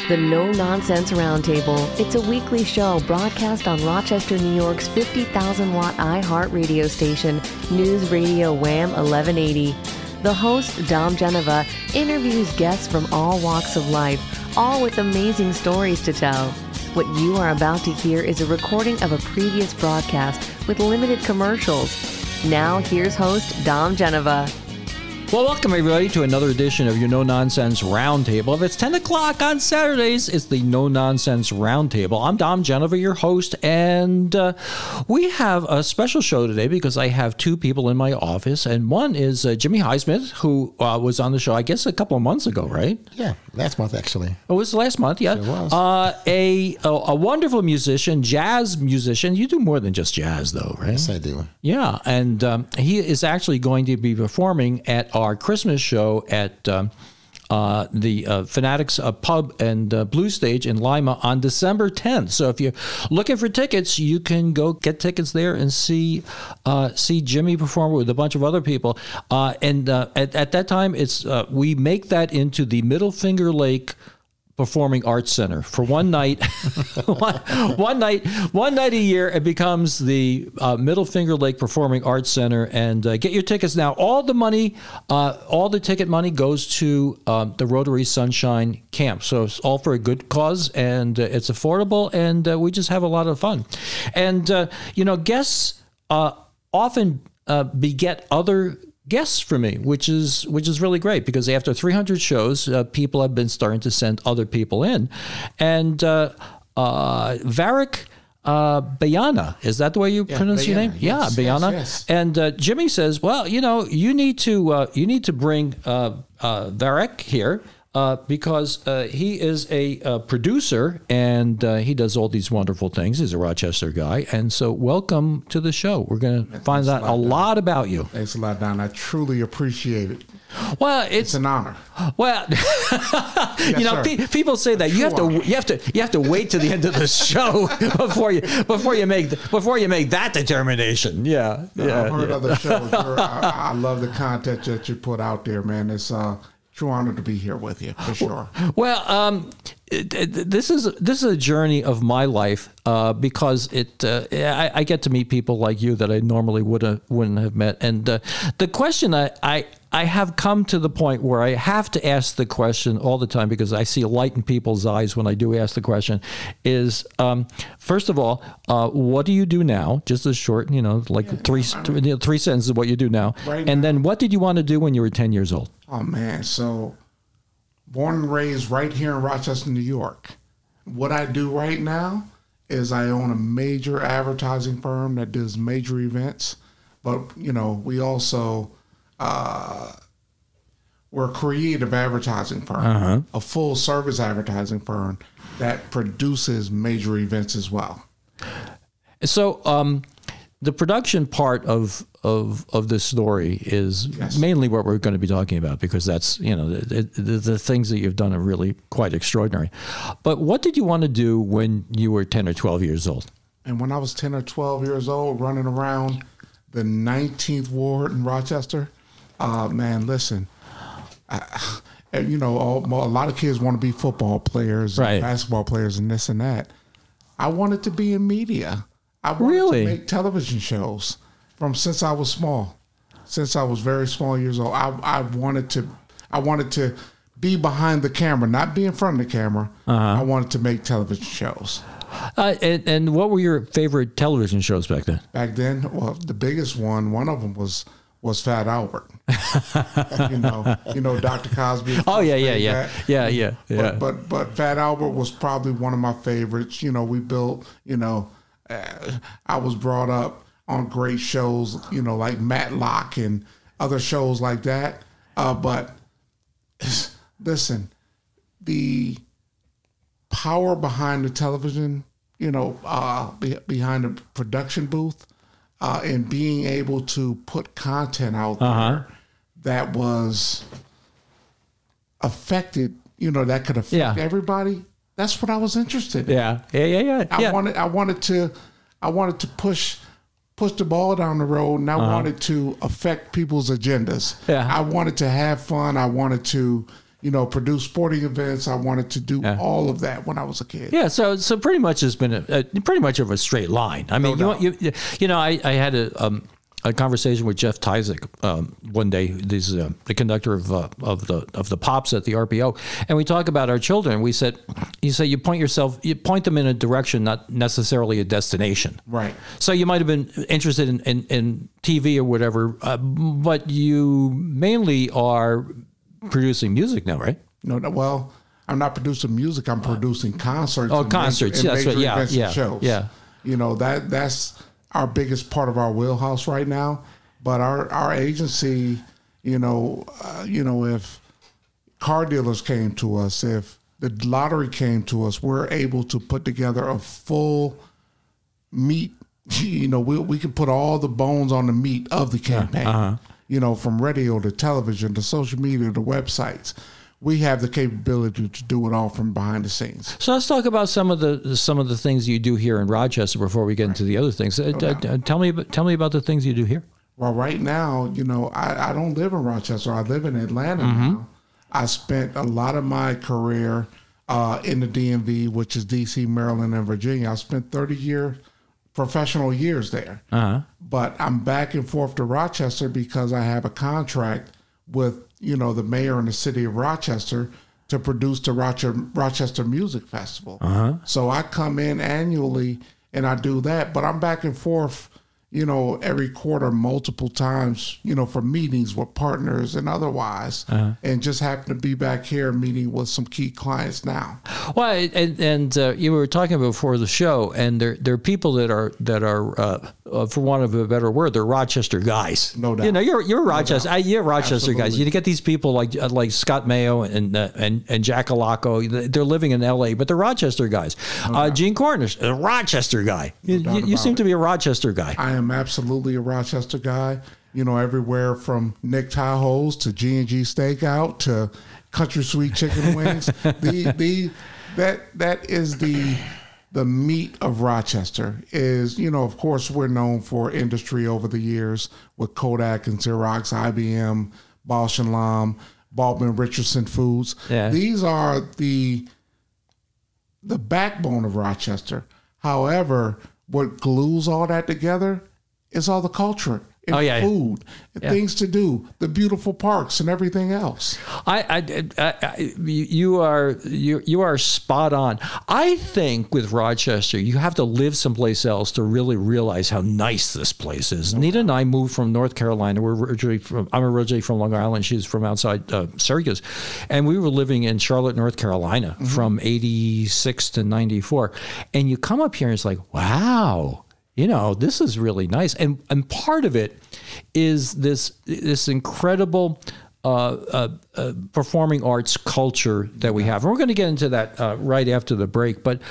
The No Nonsense Roundtable. It's a weekly show broadcast on Rochester, New York's 50,000-watt iHeart radio station, News Radio Wham 1180. The host, Dom Genova, interviews guests from all walks of life, all with amazing stories to tell. What you are about to hear is a recording of a previous broadcast with limited commercials. Now, here's host, Dom Genova. Well, welcome everybody to another edition of your No Nonsense Roundtable. If it's 10 o'clock on Saturdays, it's the No Nonsense Roundtable. I'm Dom Genova, your host, and we have a special show today because I have two people in my office, and one is Jimmie Highsmith, who was on the show, I guess, a couple of months ago, right? Yeah, last month, actually. Oh, it was last month, yeah. It was. A wonderful musician, jazz musician. You do more than just jazz, though, right? Yes, I do. Yeah, and he is actually going to be performing at our Christmas show at the Fanatics Pub and Blues Stage in Lima on December 10th. So if you're looking for tickets, you can go get tickets there and see Jimmie perform with a bunch of other people. At that time, it's we make that into the Middle Finger Lake Performing Arts Center for one night. one night a year. It becomes the Middle Finger Lake Performing Arts Center, and get your tickets now. All the ticket money goes to the Rotary Sunshine Camp, so it's all for a good cause, and it's affordable, and we just have a lot of fun. And guests often beget other guests for me, which is really great, because after 300 shows, people have been starting to send other people in. And Varick Baiyina, is that the way you pronounce your name? Yes, yeah, Baiyina. Yes. And Jimmie says, well, you need to bring Varick here. Because he is a producer, and he does all these wonderful things. He's a Rochester guy. And so welcome to the show. We're going to find out a lot about you. Thanks a lot, Don. I truly appreciate it. Well, it's an honor. Well, yes, people say that you have to wait to the end of the show before you make that determination. Yeah, I've heard other shows. I love the content that you put out there, man. It's true honor to be here with you, for sure. Well, this is a journey of my life because I get to meet people like you that I normally wouldn't have met. And the question I have come to the point where I have to ask the question all the time, because I see a light in people's eyes when I do ask the question, is first of all, what do you do now? Just a short, three sentences of what you do now. Right and now. Then what did you want to do when you were 10 years old? Oh, man. So born and raised right here in Rochester, New York. What I do right now is I own a major advertising firm that does major events. But, we also... we're a creative advertising firm, a full service advertising firm that produces major events as well. So the production part of this story is mainly what we're going to be talking about, because that's, the things that you've done are really quite extraordinary. But what did you want to do when you were 10 or 12 years old? And when I was 10 or 12 years old, running around the 19th Ward in Rochester, man, listen, a lot of kids want to be football players, right, and basketball players, and this and that. I wanted to be in media. I wanted to make television shows since I was small, since I was very small years old. I wanted to be behind the camera, not be in front of the camera. I wanted to make television shows. And what were your favorite television shows back then? Back then, well, the biggest one of them was Fat Albert. Dr. Cosby. Oh yeah. But Fat Albert was probably one of my favorites. We built. I was brought up on great shows. Like Matlock and other shows like that. But listen, the power behind the television, behind the production booth, and being able to put content out there that was affected, that could affect everybody. That's what I was interested in. Yeah. I wanted to push the ball down the road, and I wanted to affect people's agendas. Yeah. I wanted to have fun. I wanted to, produce sporting events. I wanted to do all of that when I was a kid. Yeah, so pretty much has been pretty much of a straight line. I mean, I had a conversation with Jeff Tyzik one day. He's the conductor of the Pops at the RPO, and we talk about our children. We said, you point them in a direction, not necessarily a destination. Right. So you might have been interested in TV or whatever, but you mainly are producing music now, right? No. Well, I'm not producing music. I'm producing concerts. Oh, concerts. That's right. Yeah. Shows. Yeah. That's our biggest part of our wheelhouse right now. But our agency, if car dealers came to us, if the lottery came to us, we're able to put together a full meat. We can put all the bones on the meat of the campaign. From radio to television to social media to websites. We have the capability to do it all from behind the scenes. So let's talk about some of the things you do here in Rochester before we get into the other things. Tell me about the things you do here. Well, right now, I don't live in Rochester. I live in Atlanta now. I spent a lot of my career in the DMV, which is D.C., Maryland, and Virginia. I spent 30 professional years there. But I'm back and forth to Rochester because I have a contract with the mayor and the city of Rochester to produce the Rochester Music Festival. So I come in annually and I do that, but I'm back and forth, every quarter multiple times, for meetings with partners and otherwise, and just happen to be back here meeting with some key clients now. Well, and you were talking before the show, and there are people that are for want of a better word, they're Rochester guys. No doubt. You're Rochester. No you're Rochester Absolutely. guys. You get these people like Scott Mayo and Jack Alaco. They're living in L.A., but they're Rochester guys. Gene Cornish, a Rochester guy. You seem to be a Rochester guy. I am absolutely a Rochester guy. Everywhere from Nick Tahoe's to G&G Steakout to Country Sweet Chicken Wings. That is the meat of Rochester. Is, of course, we're known for industry over the years with Kodak and Xerox, IBM, Bausch and Lomb, Baldwin Richardson Foods. Yeah. These are the backbone of Rochester. However, what glues all that together is all the culture and food and things to do, the beautiful parks and everything else. You are spot on. I think with Rochester, you have to live someplace else to really realize how nice this place is. Nita and I moved from North Carolina. I'm originally from Long Island. She's from outside Syracuse. And we were living in Charlotte, North Carolina from 86 to 94. And you come up here and it's like, wow. This is really nice. And part of it is this incredible performing arts culture that we have. And we're going to get into that right after the break. But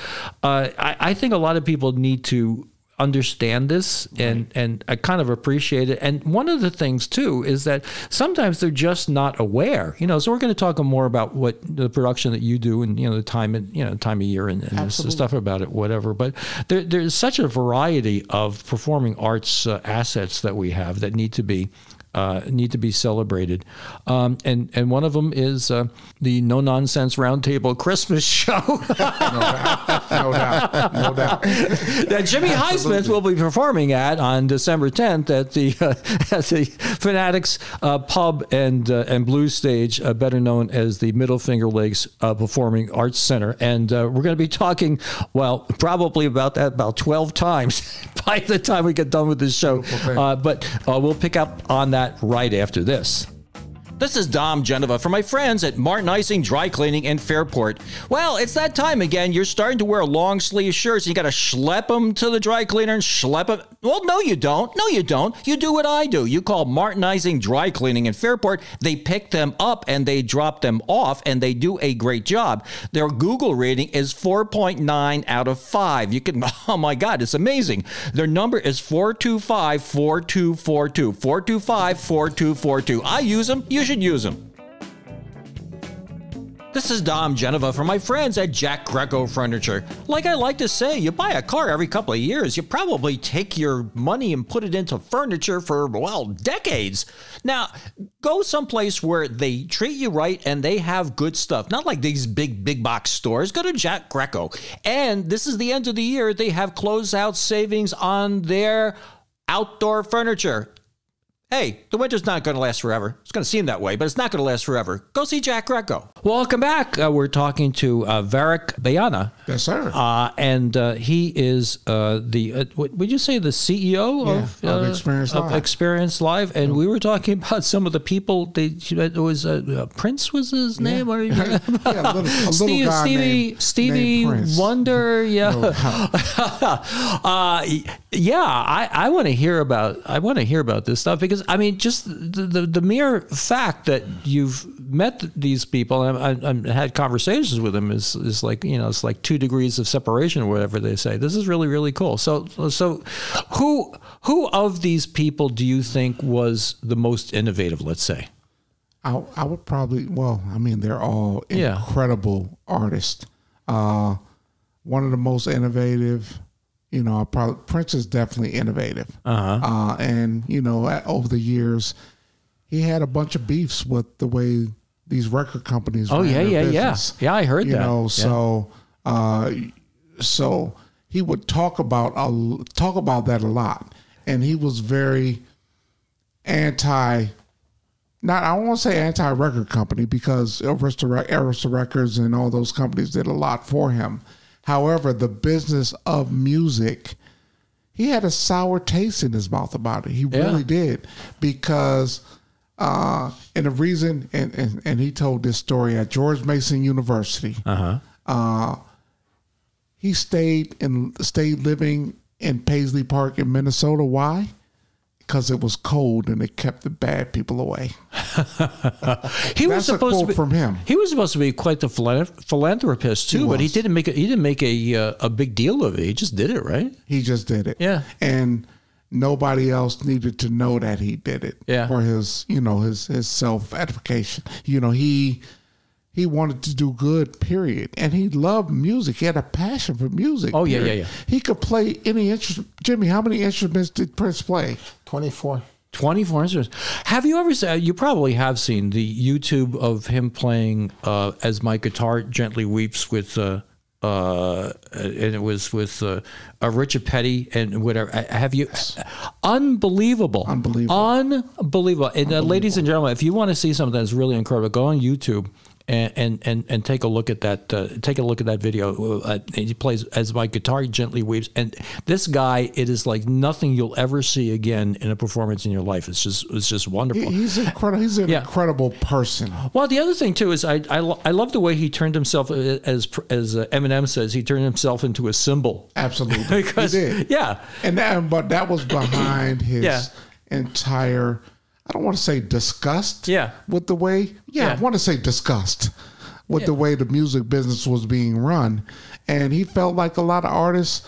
I think a lot of people need to understand this and I kind of appreciate it. And one of the things too is that sometimes they're just not aware, so we're going to talk more about what the production that you do and, the time of year and stuff about it, whatever. But there's such a variety of performing arts assets that we have that need to be celebrated. And one of them is the No Nonsense Roundtable Christmas show. No doubt. That Jimmie Highsmith will be performing on December 10th at the Fanatics Pub and Blues Stage, better known as the Middle Finger Lakes Performing Arts Center. And we're going to be talking, probably about that about 12 times by the time we get done with this show. But we'll pick up on that right after this. This is Dom Genova from my friends at Martin Ising Dry Cleaning in Fairport. Well, it's that time again. You're starting to wear long sleeve shirts. You got to schlep them to the dry cleaner and schlep them. Well, no, you don't. No, you don't. You do what I do. You call Martin Ising Dry Cleaning in Fairport. They pick them up and they drop them off, and they do a great job. Their Google rating is 4.9 out of 5. You can, oh my God, it's amazing. Their number is 425-4242. 425-4242. I use them. You should use them. This is Dom Genova from my friends at Jack Greco Furniture. Like I like to say, you buy a car every couple of years, you probably take your money and put it into furniture for, well, decades. Now, go someplace where they treat you right and they have good stuff. Not like these big box stores. Go to Jack Greco. And this is the end of the year. They have closeout savings on their outdoor furniture. Hey, the winter's not going to last forever. It's going to seem that way, but it's not going to last forever. Go see Jack Greco. Welcome back. We're talking to Varick Baiyina. Yes, sir. And he is what would you say, the CEO of Xperience Live. Xperience Live. And we were talking about some of the people. It was Prince was his name, or a little guy Stevie named Wonder. Yeah, No I want to hear about this stuff, because I mean, just the mere fact that you've met these people and had conversations with them is like, it's like 2 degrees of separation or whatever they say. This is really, really cool. So who of these people do you think was the most innovative, let's say? I would probably, they're all incredible artists. One of the most innovative, Prince is definitely innovative. And, over the years, he had a bunch of beefs with the way these record companies ran their business. Yeah, I heard that. So he would talk about that a lot. And he was very I won't say anti-record company, because Arista Records and all those companies did a lot for him. However, the business of music, he had a sour taste in his mouth about it. He really did, because and the reason, and he told this story at George Mason University. He stayed living in Paisley Park in Minnesota. Why? Because it was cold and it kept the bad people away. That's a quote from him. He was supposed to be quite the philanthropist too, but he didn't make a big deal of it. He just did it, right? He just did it. Yeah. And nobody else needed to know that he did it. Yeah. For his self-edification. He wanted to do good, period. And he loved music. He had a passion for music. Oh, period. yeah. He could play any instrument. Jimmy, how many instruments did Prince play? 24. 24 instruments. Have you ever seen, you probably have seen the YouTube of him playing As My Guitar Gently Weeps with, and it was with Richard Petty and whatever. Have you? Unbelievable. And ladies and gentlemen, if you want to see something that's really incredible, go on YouTube and take a look at that. Take a look at that video. He plays As My Guitar Gently Weeps, and this guy, it is like nothing you'll ever see again in a performance in your life. It's just wonderful. He's incredible. He's an incredible person. Well, the other thing too is I love the way he turned himself, as Eminem says, he turned himself into a symbol. Absolutely, because, he did. Yeah, but that was behind his entire. I don't want to say disgust with the way, I want to say disgust with the way the music business was being run. And he felt like a lot of artists,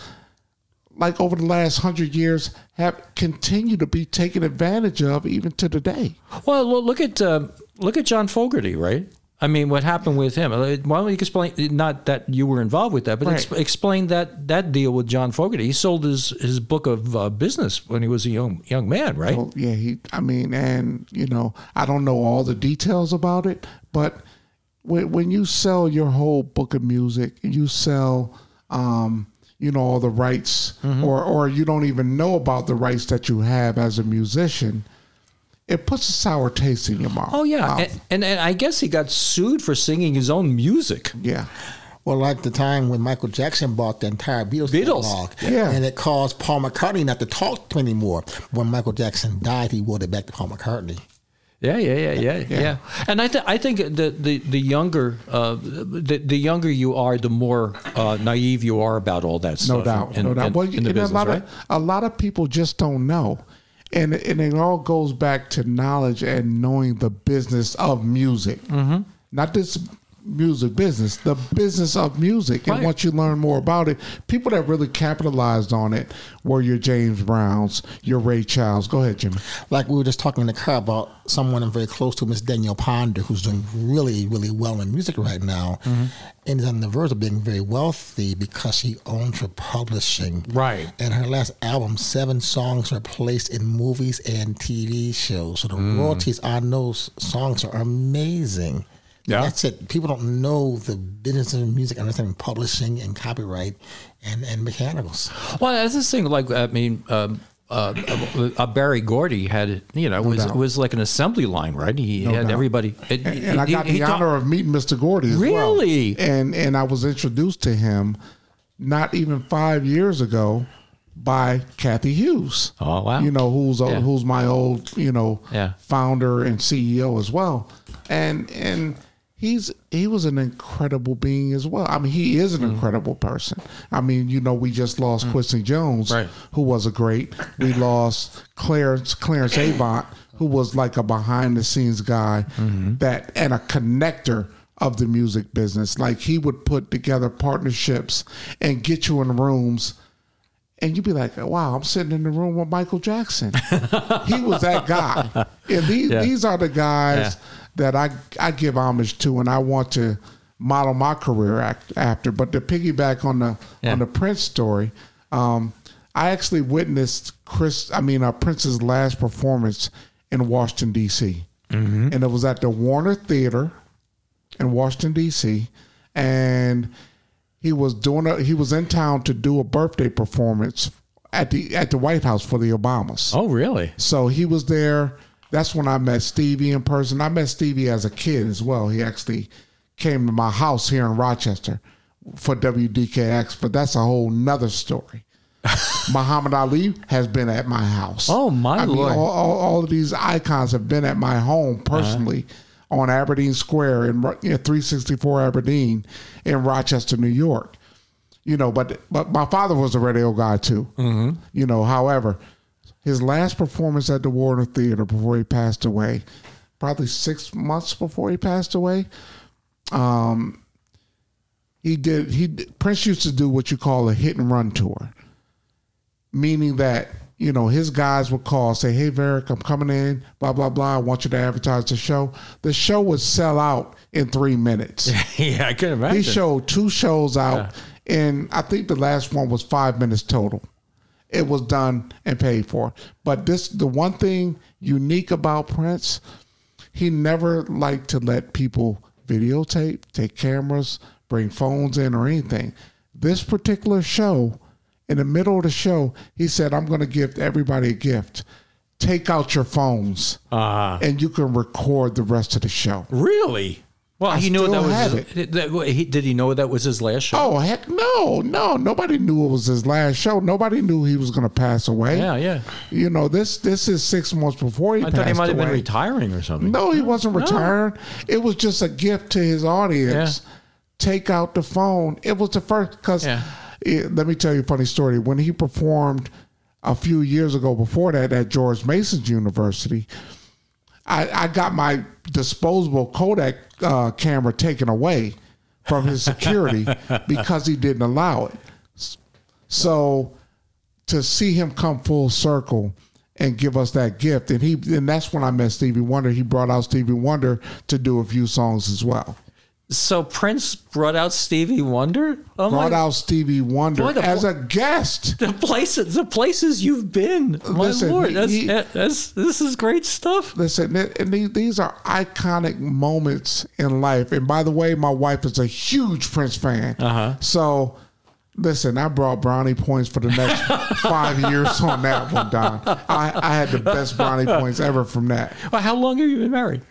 like over the last 100 years, have continued to be taken advantage of even to today. Well, look at John Fogerty, right? I mean, what happened with him? Why don't you explain? Not that you were involved with that, but explain that deal with John Fogerty. He sold his book of business when he was a young man, right? Well, yeah, I don't know all the details about it, but when you sell your whole book of music, you sell, all the rights, or you don't even know about the rights that you have as a musician. It puts a sour taste in your mouth. Oh, yeah. And I guess he got sued for singing his own music. Yeah. Well, like the time when Michael Jackson bought the entire Beatles catalog, and it caused Paul McCartney not to talk to him anymore. When Michael Jackson died, he wrote it back to Paul McCartney. Yeah. And I think the younger you are, the more naive you are about all that stuff. No doubt. Well, business, a lot of people just don't know. And it all goes back to knowledge and knowing the business of music. Not this music business, the business of music. And once you learn more about it, people that really capitalized on it were your James Browns, your Ray Charles. Go ahead, Jimmy. Like we were just talking in the car about someone I'm very close to, Miss Danielle Ponder, who's doing really, really well in music right now, and is on the verge of being very wealthy because she owns her publishing. Right. And her last album, 7 songs are placed in movies and TV shows. So the royalties on those songs are amazing. Yeah. That's it. People don't know the business of music, understanding publishing and copyright and mechanicals. Well, that's the thing. Like, I mean, Barry Gordy had, it was like an assembly line, right? He had everybody. And I got the honor of meeting Mr. Gordy as well. Really? And I was introduced to him not even 5 years ago by Kathy Hughes. Oh, wow. Who's my old, founder and CEO as well. And he was an incredible being as well. I mean, he is an incredible person. I mean, we just lost Quincy Jones, who was a great. We lost Clarence Avant, who was like a behind the scenes guy and a connector of the music business. Like, he would put together partnerships and get you in rooms, and you'd be like, wow, I'm sitting in the room with Michael Jackson. He was that guy. And these are the guys that I give homage to, and I want to model my career after. But to piggyback on the Prince story, I actually witnessed Prince's last performance in Washington, D.C. And it was at the Warner Theater in Washington, D.C. And he was in town to do a birthday performance at the White House for the Obamas. Oh, really? So he was there. That's when I met Stevie in person. I met Stevie as a kid as well. He actually came to my house here in Rochester for WDKX, but that's a whole nother story. Muhammad Ali has been at my house. Oh, my Lord. All of these icons have been at my home personally on Aberdeen Square in 364 Aberdeen in Rochester, New York. But my father was a radio guy too. However, his last performance at the Warner Theater before he passed away, probably 6 months before he passed away, Prince used to do what you call a hit and run tour, meaning that, his guys would call, say, hey, Varick, I'm coming in, blah, blah, blah. I want you to advertise the show. The show would sell out in 3 minutes. Yeah, I can imagine. He showed 2 shows out, and I think the last one was 5 minutes total. It was done and paid for. But the one thing unique about Prince, he never liked to let people videotape, take cameras, bring phones in or anything. This particular show, in the middle of the show, he said, I'm going to give everybody a gift. Take out your phones and you can record the rest of the show. Really? Well, he knew that was did he know that was his last show? Oh, heck no. Nobody knew it was his last show. Nobody knew he was going to pass away. Yeah. This is 6 months before he passed away. I thought he might have been retiring or something. No, he wasn't retiring. It was just a gift to his audience. Yeah. Take out the phone. It was the first, because let me tell you a funny story. When he performed a few years ago before that at George Mason's University, I got my disposable Kodak camera taken away from his security because he didn't allow it. So to see him come full circle and give us that gift, and that's when I met Stevie Wonder. He brought out Stevie Wonder to do a few songs as well. So Prince brought out Stevie Wonder? Brought out Stevie Wonder as a guest. The places you've been. Listen, Lord, this is great stuff. Listen, and these are iconic moments in life. And by the way, my wife is a huge Prince fan. So, listen, I brought brownie points for the next 5 years on that one, Don. I had the best brownie points ever from that. Well, how long have you been married?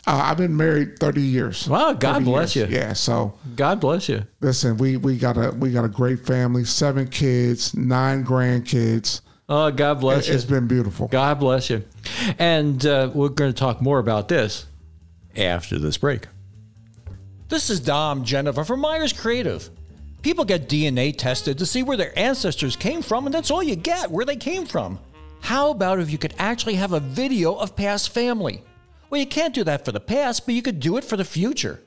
I've been married 30 years. Wow, God bless you. Yeah, so God bless you. Listen, we got a great family, 7 kids, 9 grandkids. Oh, God bless you. It's been beautiful. God bless you. And we're going to talk more about this after this break. This is Dom Geneva from Myers Creative. People get DNA tested to see where their ancestors came from, and that's all you get, where they came from. How about if you could actually have a video of past family? Well, you can't do that for the past, but you could do it for the future.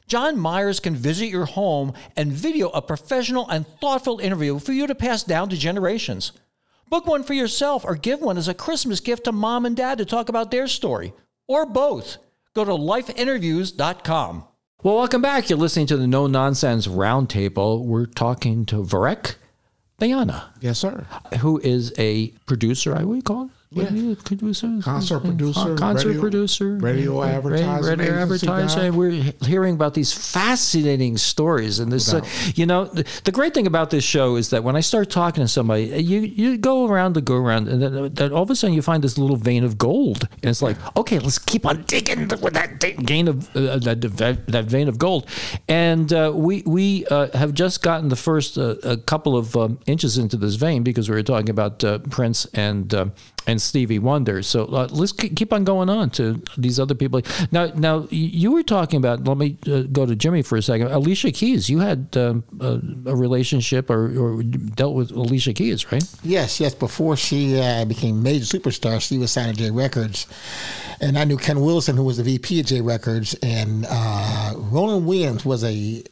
John Myers can visit your home and video a professional and thoughtful interview for you to pass down to generations. Book one for yourself or give one as a Christmas gift to mom and dad to talk about their story. Or both. Go to lifeinterviews.com. Well, welcome back. You're listening to the No Nonsense Roundtable. We're talking to Varick Baiyina. Yes, sir. Who is a producer, I would call it? Yeah. Concert producer, radio advertising. Radio advertising. We're hearing about these fascinating stories, and this, the great thing about this show is that when I start talking to somebody, you go around, and then all of a sudden you find this little vein of gold, and it's like, okay, let's keep on digging with that vein of that vein of gold, and we have just gotten the first a couple of inches into this vein because we were talking about Prince and Stevie Wonder. So let's keep on going on to these other people. Now you were talking about, let me go to Jimmie for a second, Alicia Keys. You had a relationship or dealt with Alicia Keys, right? Yes. Before she became major superstar, she was signed to J Records. And I knew Ken Wilson, who was the VP of J Records. And Roland Williams was a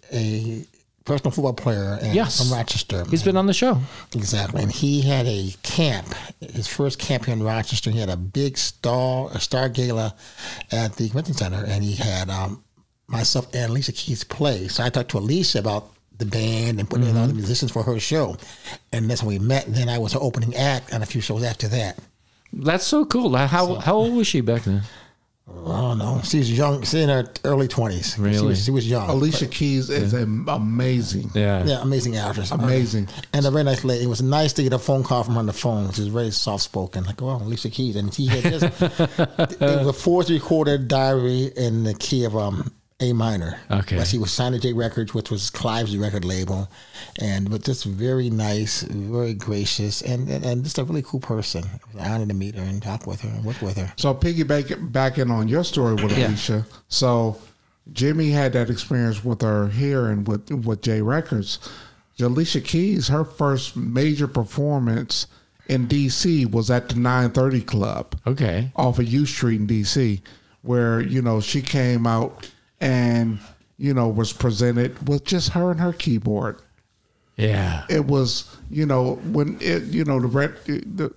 professional football player from Rochester. He's been on the show. Exactly. And he had a camp, his first camp here in Rochester. He had a big star gala at the convention center, and he had myself and Alicia Keys play. So I talked to Alicia about the band and putting in all the musicians for her show. And that's when we met. And then I was her opening act on a few shows after that. That's so cool. How old was she back then? I don't know. She was young. She's in her early 20s. Really? She was young. Alicia Keys is amazing. Yeah, amazing actress. Amazing. And a very nice lady. It was nice to get a phone call from her on the phone. She was very soft-spoken. Like, oh, Alicia Keys. And she had just it was a fourth recorded diary in the key of A minor. Okay. But she was signed to J Records, which was Clive's record label. But just very nice, very gracious, and just a really cool person. It was an honor to meet her and talk with her and work with her. So piggybacking on your story with Alicia, so Jimmie had that experience with her here and with J Records. Alicia Keys, her first major performance in D.C. was at the 930 Club. Okay. Off of U Street in D.C., where, she came out and, was presented with just her and her keyboard. Yeah. It was, when the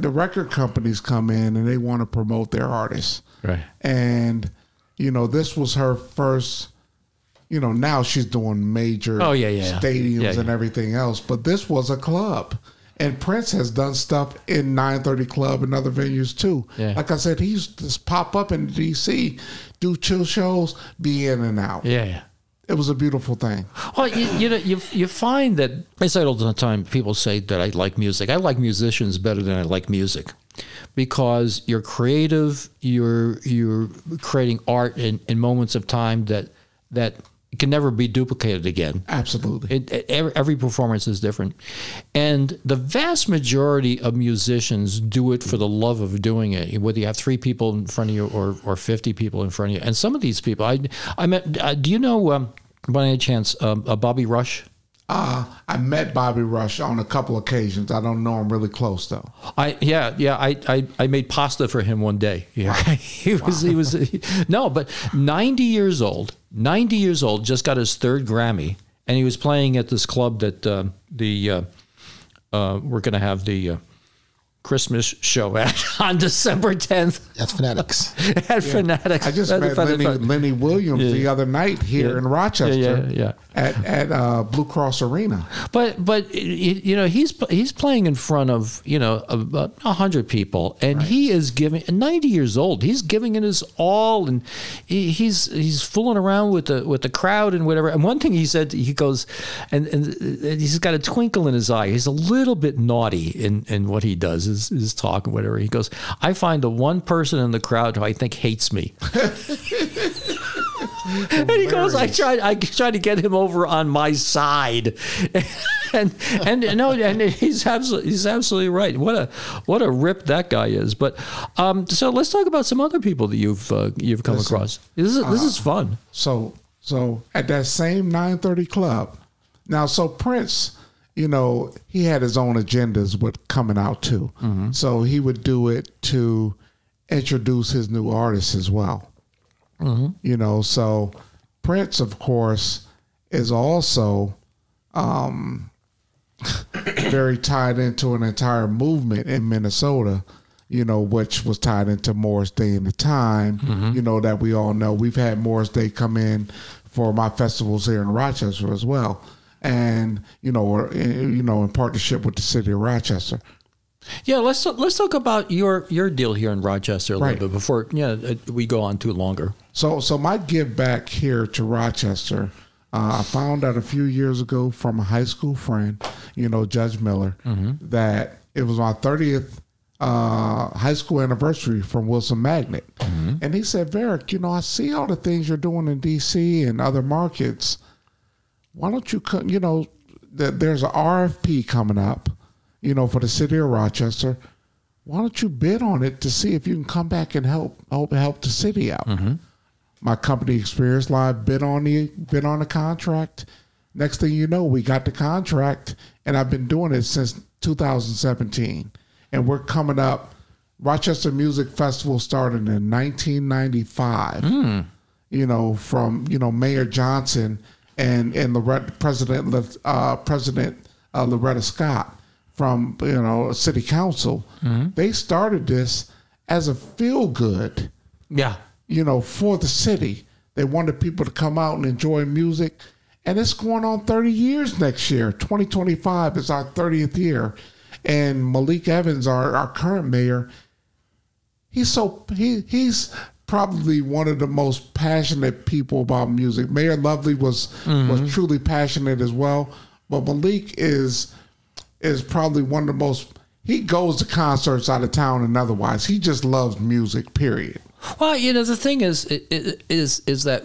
record companies come in and they want to promote their artists. Right. And, this was her first, now she's doing major stadiums and everything else. But this was a club. And Prince has done stuff in 930 Club and other venues too. Yeah. Like I said, he used to just pop up in D.C., do chill shows, be in and out. Yeah. It was a beautiful thing. Well, you find that, I say it all the time, people say that I like music. I like musicians better than I like music because you're creative, you're creating art in moments of time that can never be duplicated again. Absolutely. Every performance is different. And the vast majority of musicians do it for the love of doing it, whether you have 3 people in front of you or 50 people in front of you. And some of these people, I met, do you know, by any chance, Bobby Rush? I met Bobby Rush on a couple occasions. I don't know him really close though. I made pasta for him one day. Yeah. But 90 years old, just got his 3rd Grammy, and he was playing at this club that we're going to have the Christmas show on December 10th. That's Fanatics. At Fanatics. I just met Lenny Williams the other night here in Rochester at Blue Cross Arena. But he's playing in front of about 100 people, and he is giving. 90 years old, he's giving it his all, and he's fooling around with the crowd and whatever. And one thing he said, he goes, and he's got a twinkle in his eye. He's a little bit naughty in what he does. His talk and whatever. He goes, I find the one person in the crowd who I think hates me. And he goes, I try to get him over on my side. and he's absolutely right. What a rip that guy is. But so let's talk about some other people that you've come across. This is fun. So at that same 930 Club. Now, so Prince, he had his own agendas with coming out too. Mm-hmm. So he would do it to introduce his new artists as well. Mm-hmm. So Prince, of course, is also very tied into an entire movement in Minnesota, which was tied into Morris Day and the Time, that we all know. We've had Morris Day come in for my festivals here in Rochester as well. And, in partnership with the city of Rochester. Yeah, let's talk about your deal here in Rochester a little bit before we go on too longer. So my give back here to Rochester, I found out a few years ago from a high school friend, Judge Miller, that it was my 30th high school anniversary from Wilson Magnet. And he said, Varick, I see all the things you're doing in D.C. and other markets. Why don't you come, there's an RFP coming up, for the city of Rochester. Why don't you bid on it to see if you can come back and help the city out? My company, Xperience Live, bid on the contract. Next thing you know, we got the contract, and I've been doing it since 2017. And we're coming up. Rochester Music Festival started in 1995. From Mayor Johnson and President Loretta Scott from City Council. They started this as a feel good. For the city. They wanted people to come out and enjoy music. And it's going on 30 years next year. 2025 is our 30th year. And Malik Evans, our current mayor, he's probably one of the most passionate people about music. Mayor Lovely was truly passionate as well. But Malik is probably one of the most, he goes to concerts out of town and otherwise. He just loves music, period. Well, the thing is that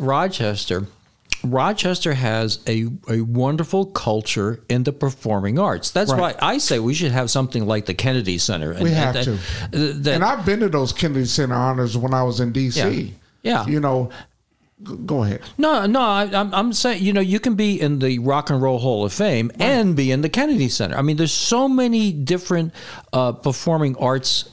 Rochester has a wonderful culture in the performing arts. That's why I say we should have something like the Kennedy Center. We have to. And I've been to those Kennedy Center honors when I was in D.C. Yeah. Go ahead. No, I'm saying, you can be in the Rock and Roll Hall of Fame and be in the Kennedy Center. I mean, there's so many different performing arts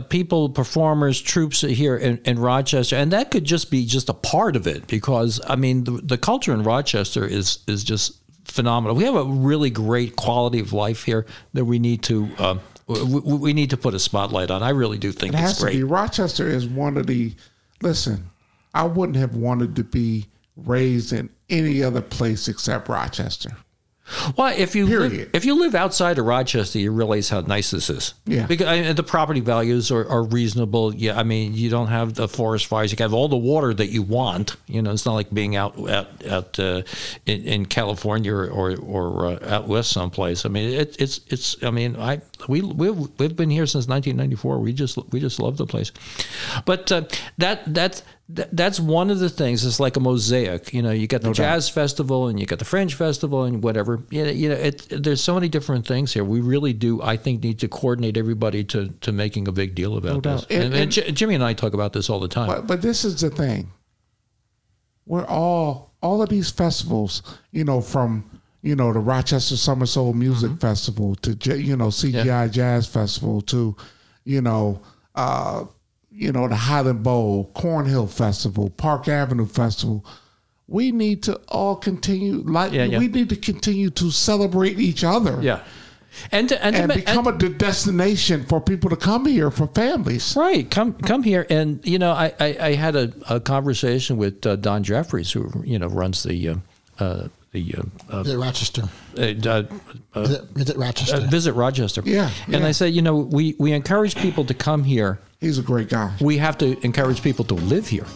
people, performers, troops here in Rochester, and that could just be a part of it because the culture in Rochester is just phenomenal. We have a really great quality of life here that we need to put a spotlight on. I really do think it's great. Rochester is one of the. Listen, I wouldn't have wanted to be raised in any other place except Rochester. Well, if you live outside of Rochester, you realize how nice this is. Yeah, because the property values are reasonable. Yeah, you don't have the forest fires. You have all the water that you want. It's not like being out in California or out west someplace. We've been here since 1994. We just love the place. But that's one of the things. It's like a mosaic. You got the jazz festival and you got the Fringe festival and whatever. There's so many different things here. We really do, I think, need to coordinate everybody to making a big deal about this. And Jimmie and I talk about this all the time. But this is the thing. We're all of these festivals, from the Rochester Summer Soul Music Festival to CGI Jazz Festival to the Highland Bowl, Cornhill Festival, Park Avenue Festival. We need to all continue we need to continue to celebrate each other. Yeah. And become a destination for people to come here, for families. Right. Come here. And, I had a conversation with Don Jeffries, who, runs the Visit Rochester. Visit Rochester. Visit Rochester. Yeah. And I said, we encourage people to come here. He's a great guy. We have to encourage people to live here.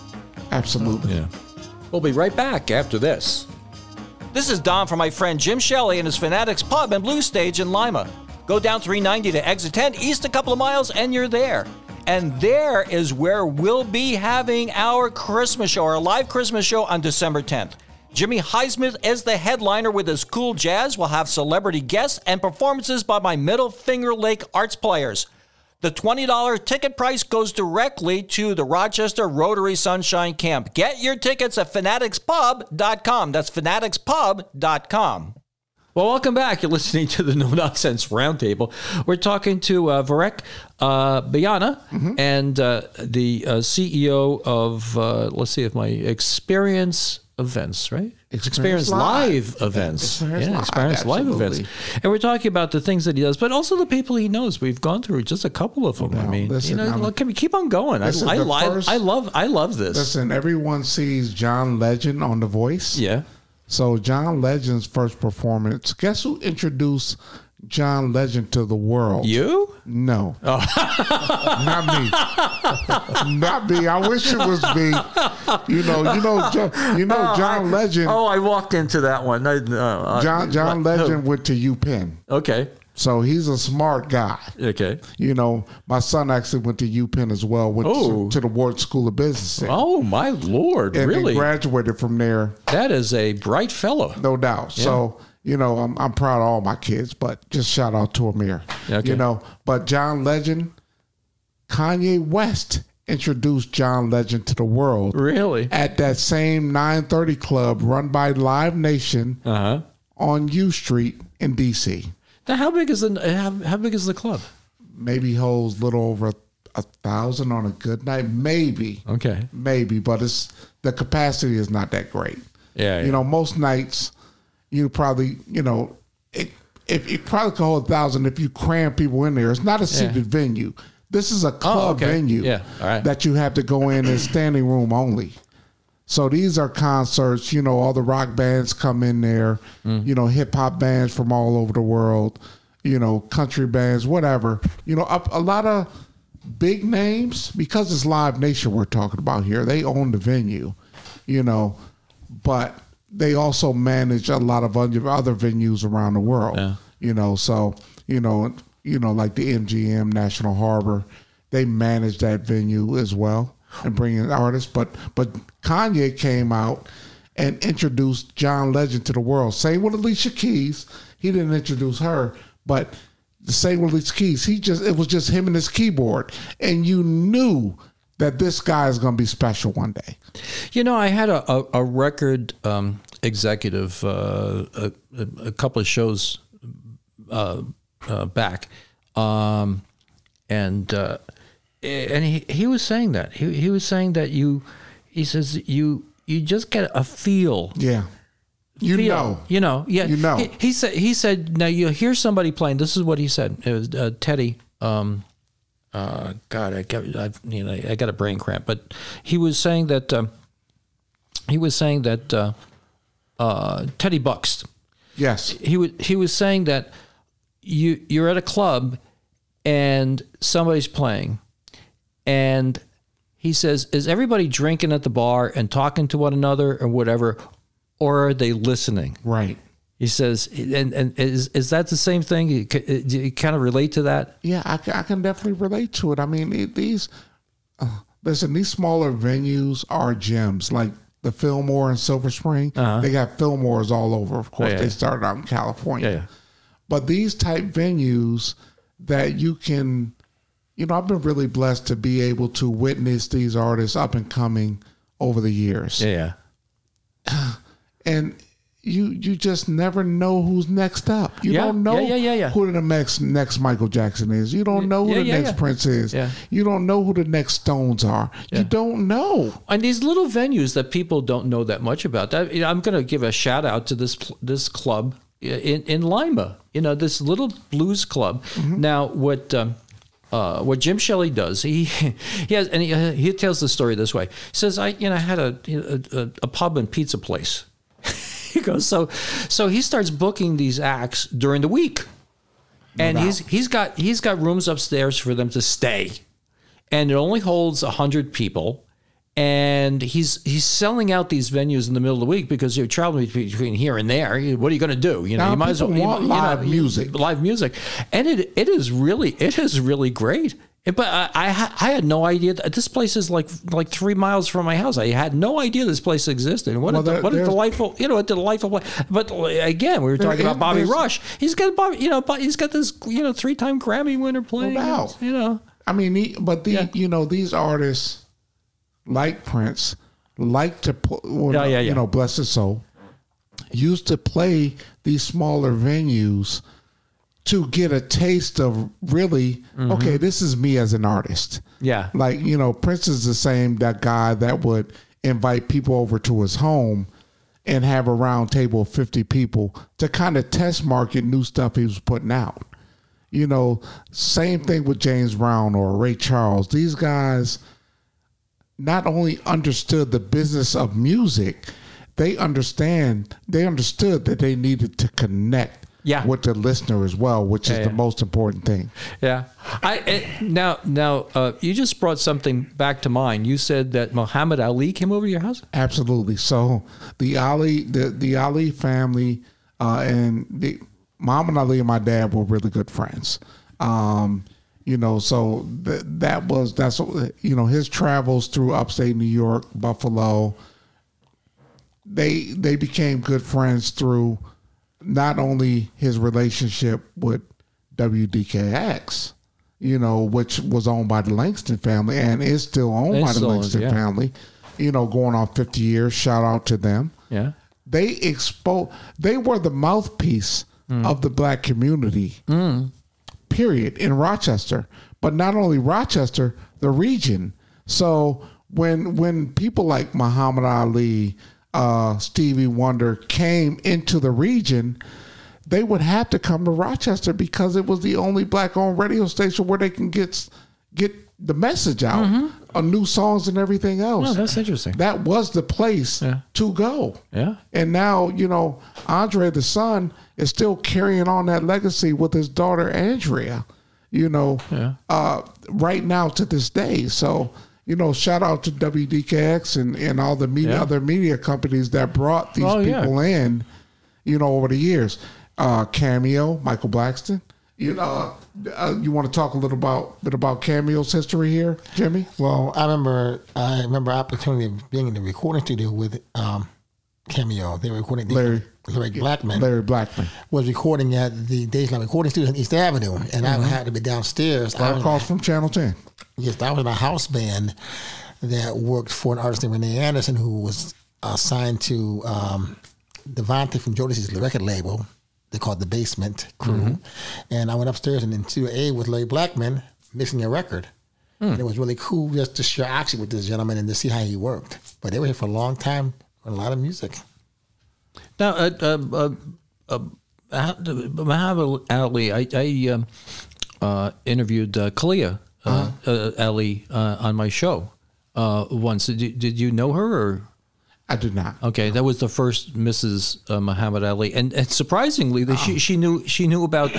Absolutely. Yeah. We'll be right back after this. This is Don from my friend Jim Shelley and his Fanatics Pub and Blue Stage in Lima. Go down 390 to exit 10, east a couple of miles, and you're there. And there is where we'll be having our Christmas show, our live Christmas show on December 10th. Jimmie Highsmith is the headliner with his cool jazz. We'll have celebrity guests and performances by my Middle Finger Lake Arts players. The $20 ticket price goes directly to the Rochester Rotary Sunshine Camp. Get your tickets at fanaticspub.com. That's fanaticspub.com. Well, welcome back. You're listening to the No Nonsense Roundtable. We're talking to Varick Baiyina and the CEO of, let's see if my Xperience events, right? Xperience Live events. Xperience Live events. And we're talking about the things that he does, but also the people he knows. We've gone through just a couple of them. Listen, can we keep on going? I love this. Listen, everyone sees John Legend on The Voice. Yeah. So John Legend's first performance, guess who introduced John Legend to the world? You? No. Oh. Not me. Not me. I wish it was me. John Legend. I walked into that one. John Legend went to UPenn. Okay. So he's a smart guy. Okay. My son actually went to UPenn as well, went to the Ward School of Business. Oh, my Lord. And really? And graduated from there. That is a bright fellow. No doubt. Yeah. So, I'm proud of all my kids, but just shout out to Amir. Okay. But John Legend, Kanye West introduced John Legend to the world. Really? At that same 930 club run by Live Nation on U Street in D.C. Now, how big is the club? Maybe holds a little over 1,000 on a good night. Maybe. Okay. Maybe, but the capacity is not that great. Yeah. Most nights you probably, if you probably could hold 1,000 if you cram people in there. It's not a seated venue. This is a club venue that you have to go in and standing room only. So these are concerts, all the rock bands come in there, hip hop bands from all over the world, country bands, whatever. A lot of big names, because it's Live Nation we're talking about here. They own the venue, but they also manage a lot of other venues around the world, So, like the MGM, National Harbor, they manage that venue as well. And bring in artists, but Kanye came out and introduced John Legend to the world. Same with Alicia Keys. He didn't introduce her, but the same with Alicia Keys. It was just him and his keyboard, and you knew that this guy is going to be special one day. I had a record executive a couple of shows back, and he was saying that he was saying that he says you just get a feel. Yeah. You know. He said now you hear somebody playing. This is what he said. It was Teddy. God, I got a brain cramp. But he was saying that Teddy Buxton. Yes. He was saying that you're at a club and somebody's playing. And he says, is everybody drinking at the bar and talking to one another or whatever, or are they listening? Right. He says, and is that the same thing? Do you kind of relate to that? Yeah, I can definitely relate to it. I mean, these smaller venues are gems, like the Fillmore in Silver Spring. They got Fillmores all over. Of course, they started out in California. Yeah. But these type venues that you can... I've been really blessed to be able to witness these artists up and coming over the years. Yeah. And you just never know who's next up. You don't know who the next Michael Jackson is. You don't know who the next Prince is. Yeah. You don't know who the next Stones are. Yeah. You don't know. And these little venues that people don't know that much about. I'm going to give a shout out to this club in Lima. This little blues club. Mm-hmm. Now, what Jim Shelley does, he tells the story this way. He says, I had a pub and pizza place. He goes, so he starts booking these acts during the week, and he's got rooms upstairs for them to stay, and it only holds 100 people. And he's selling out these venues in the middle of the week because you're traveling between here and there. What are you going to do? You might as well want live music. Live music, and it is really great. But I had no idea that this place is like 3 miles from my house. I had no idea this place existed. What a delightful, a delightful place. But again, we were talking about Bobby Rush. He's got he's got this 3-time Grammy winner playing. No doubt. I mean, these artists like Prince like to bless his soul. used to play these smaller venues to get a taste of really, okay, this is me as an artist. Yeah. Like, you know, Prince is that guy that would invite people over to his home and have a round table of 50 people to kind of test market new stuff he was putting out. You know, same thing with James Brown or Ray Charles. These guys not only understood the business of music, they understood that they needed to connect with the listener as well, which is the most important thing. Yeah. Now, you just brought something back to mind. You said that Muhammad Ali came over to your house? Absolutely. So the Ali family and Muhammad Ali and my dad were really good friends. You know, so that's you know, his travels through upstate New York, Buffalo. They became good friends through not only his relationship with WDKX, you know, which was owned by the Langston family and is still owned by the Langston family, you know, going on 50 years. Shout out to them. Yeah. They were the mouthpiece of the black community, period, in Rochester. But not only Rochester, the region. So when people like Muhammad Ali, Stevie Wonder came into the region, they would have to come to Rochester because it was the only black-owned radio station where they can get the message out on new songs and everything else. Oh, that's interesting. That was the place to go. Yeah. And now, you know, Andre the son is still carrying on that legacy with his daughter Andrea, you know, right now to this day. So, you know, shout out to WDKX and all the other media companies that brought these people in, you know, over the years. Cameo, Michael Blackston. You know, you want to talk a little bit about Cameo's history here, Jimmy? Well, I remember opportunity of being in the recording studio with Cameo. They were recording Larry Blackman was recording at the Daysline Recording Studio in East Avenue, and I had to be downstairs. Right across from Channel 10. Yes, I was in a house band that worked for an artist named Renee Anderson, who was assigned to Devontae from Jodeci's record label. They called The Basement Crew. And I went upstairs and in Studio A with Larry Blackman mixing a record. And it was really cool just to share action with this gentleman and to see how he worked. But they were here for a long time, a lot of music. Now, Muhammad Ali, I interviewed Kalia Ali on my show once. Did you know her or? I did not. Okay, that was the first Mrs. Muhammad Ali, and surprisingly, she knew about.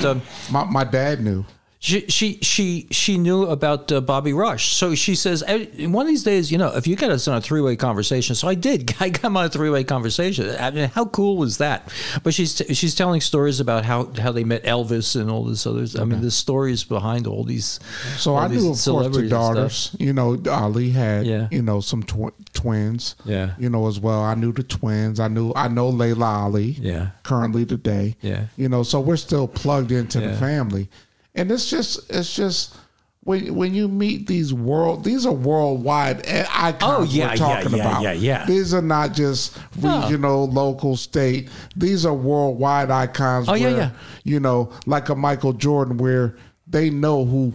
My dad knew. She knew about Bobby Rush. So she says, one of these days, you know, if you get us on a three-way conversation. So I did. I got on a three-way conversation. I mean, how cool was that? But she's telling stories about how they met Elvis and all this others. I mean, the stories behind all these. So I knew, of course, the daughters. You know, Ali had you know, some twins. Yeah. You know, as well. I knew the twins. I know Layla Ali. Yeah. Currently today. Yeah. You know, so we're still plugged into the family. And it's just when you meet these are worldwide icons we're talking about. Yeah. These are not just regional, local, state. These are worldwide icons. You know, like a Michael Jordan, where they know who.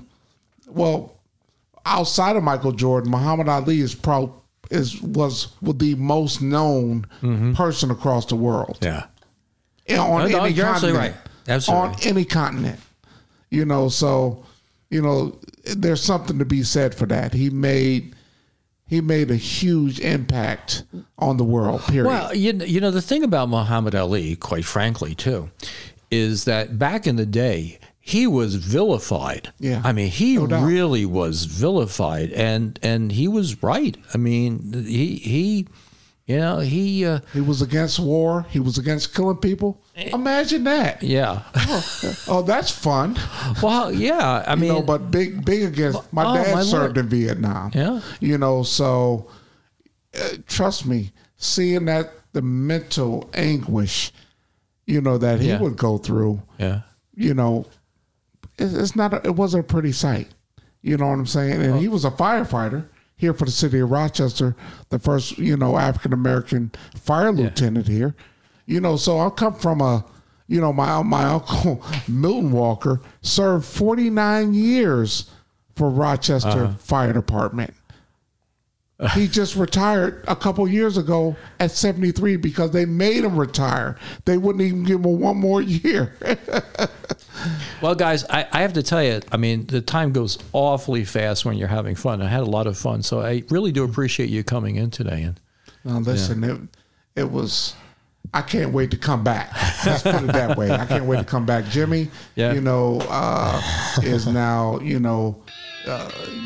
Well, outside of Michael Jordan, Muhammad Ali was the most known person across the world. Yeah. On any continent. Right. Absolutely. On any continent. You know, so, you know, there's something to be said for that. He made a huge impact on the world, period. Well, you know, the thing about Muhammad Ali, quite frankly, too, is that back in the day, he was vilified. Yeah. I mean, he really was vilified, and he was right. I mean, he was against war. He was against killing people. Imagine that. Yeah. Oh, that's fun. Well, yeah. I mean, you know, but big against. My dad served in Vietnam. Yeah. You know, so trust me, seeing that the mental anguish, you know, that he would go through. Yeah. You know, it wasn't a pretty sight. You know what I'm saying? And he was a firefighter here for the city of Rochester, the first, you know, African-American fire lieutenant here. So I come from my uncle Milton Walker served 49 years for Rochester Fire Department. He just retired a couple years ago at 73 because they made him retire. They wouldn't even give him one more year. Well, guys, I have to tell you, I mean, the time goes awfully fast when you're having fun. I had a lot of fun, so I really do appreciate you coming in today. And now, listen, it was. I can't wait to come back. Let's put it that way. I can't wait to come back. Jimmie, is now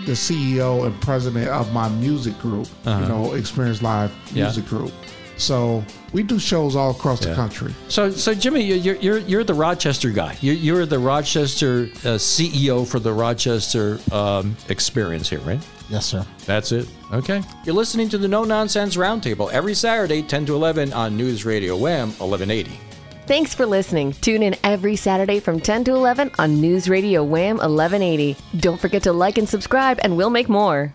the CEO and president of my music group, Xperience Live Music Group. So we do shows all across the country. So Jimmie, you're the Rochester guy. You're the Rochester CEO for the Rochester Xperience here, right? Yes, sir. That's it. Okay. You're listening to the No Nonsense Roundtable every Saturday, 10 to 11 on News Radio Wham 1180. Thanks for listening. Tune in every Saturday from 10 to 11 on News Radio Wham 1180. Don't forget to like and subscribe, and we'll make more.